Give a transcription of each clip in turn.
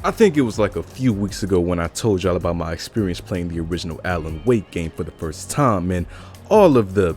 I think it was like a few weeks ago when I told y'all about my experience playing the original Alan Wake game for the first time and all of the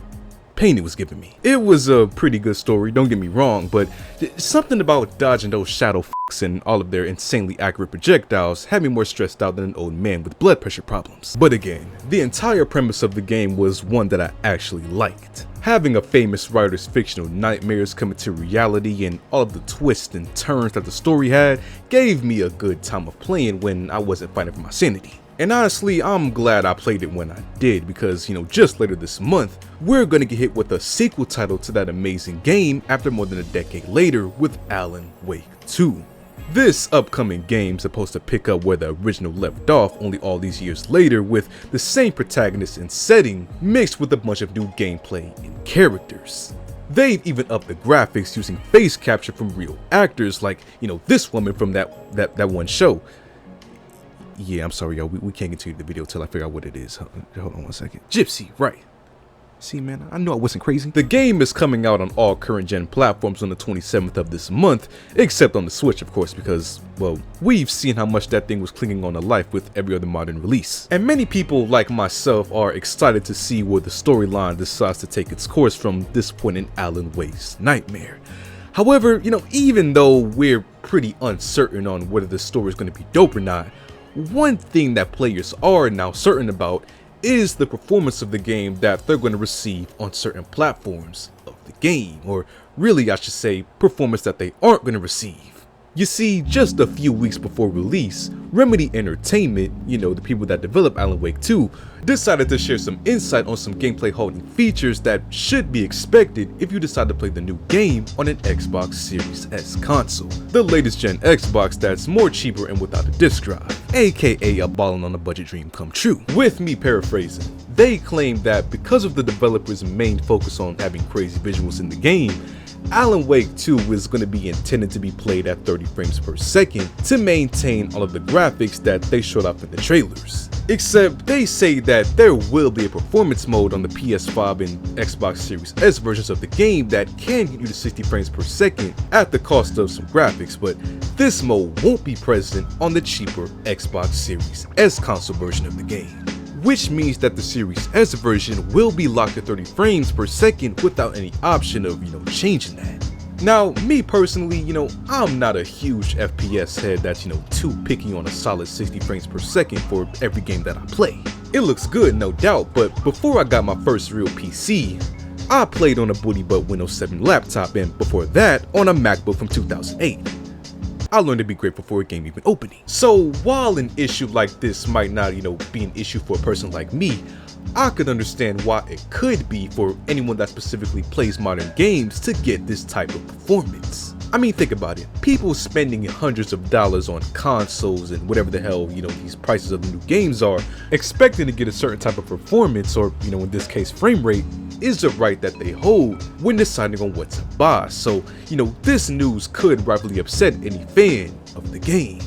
pain it was giving me. It was a pretty good story, don't get me wrong, but something about dodging those shadow f***s and all of their insanely accurate projectiles had me more stressed out than an old man with blood pressure problems. But again, the entire premise of the game was one that I actually liked. Having a famous writer's fictional nightmares coming to reality and all of the twists and turns that the story had gave me a good time of playing when I wasn't fighting for my sanity. And honestly, I'm glad I played it when I did because, just later this month, we're gonna get hit with a sequel title to that amazing game after more than a decade later with Alan Wake 2. This upcoming game is supposed to pick up where the original left off only all these years later with the same protagonist and setting mixed with a bunch of new gameplay and characters. They've even upped the graphics using face capture from real actors like, this woman from that one show. Yeah, I'm sorry, y'all. We can't continue the video till I figure out what it is. Hold on one second. 𝘕𝘖𝘕, right. See, man, I knew I wasn't crazy. The game is coming out on all current gen platforms on the 27th of this month, except on the Switch, of course, because, well, we've seen how much that thing was clinging on to life with every other modern release. And many people, like myself, are excited to see where the storyline decides to take its course from this point in Alan Wake's nightmare. However, even though we're pretty uncertain on whether the story is going to be dope or not, one thing that players are now certain about is the performance of the game that they're going to receive on certain platforms of the game, or really I should say performance that they aren't going to receive. You see, just a few weeks before release, Remedy Entertainment, the people that developed Alan Wake 2, decided to share some insight on some gameplay halting features that should be expected if you decide to play the new game on an Xbox Series S console. The latest gen Xbox that's more cheaper and without a disk drive, aka a ballin' on a budget dream come true. With me paraphrasing, they claim that because of the developer's main focus on having crazy visuals in the game, Alan Wake 2 is going to be intended to be played at 30 frames per second to maintain all of the graphics that they showed off in the trailers. Except they say that there will be a performance mode on the PS5 and Xbox Series S versions of the game that can get you to 60 frames per second at the cost of some graphics, but this mode won't be present on the cheaper Xbox Series S console version of the game. Which means that the Series S version will be locked at 30 frames per second without any option of, changing that. Now, me personally, I'm not a huge FPS head that's, too picky on a solid 60 frames per second for every game that I play. It looks good, no doubt, but before I got my first real PC, I played on a booty butt Windows 7 laptop, and before that, on a MacBook from 2008. I learned to be grateful for a game even opening. So while an issue like this might not, be an issue for a person like me, I could understand why it could be for anyone that specifically plays modern games to get this type of performance. I mean, think about it. People spending hundreds of dollars on consoles and whatever the hell, these prices of the new games are, expecting to get a certain type of performance or, in this case, frame rate, is a right that they hold when deciding on what to buy. So, this news could rightfully upset any fan of the game.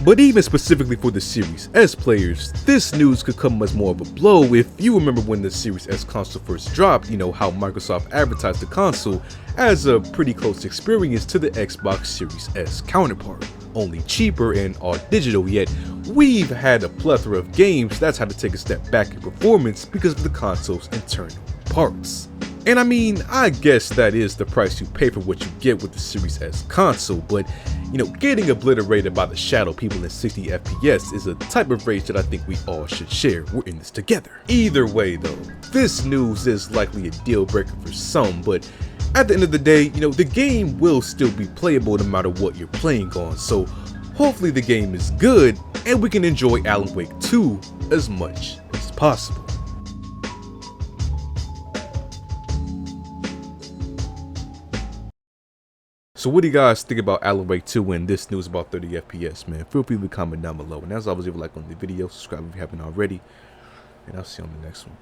But even specifically for the Series S players, this news could come as more of a blow if you remember when the Series S console first dropped, how Microsoft advertised the console as a pretty close experience to the Xbox Series S counterpart. Only cheaper and all digital, yet we've had a plethora of games that's had to take a step back in performance because of the console's internal parts. And I mean, I guess that is the price you pay for what you get with the Series S console, but getting obliterated by the shadow people in 60 FPS is a type of rage that I think we all should share. We're in this together. Either way though, this news is likely a deal breaker for some, but at the end of the day, the game will still be playable no matter what you're playing on, so hopefully the game is good and we can enjoy Alan Wake 2 as much as possible. So what do you guys think about Alan Wake 2 and this news about 30 FPS, man? Feel free to comment down below. And as always, leave a like on the video, subscribe if you haven't already, and I'll see you on the next one.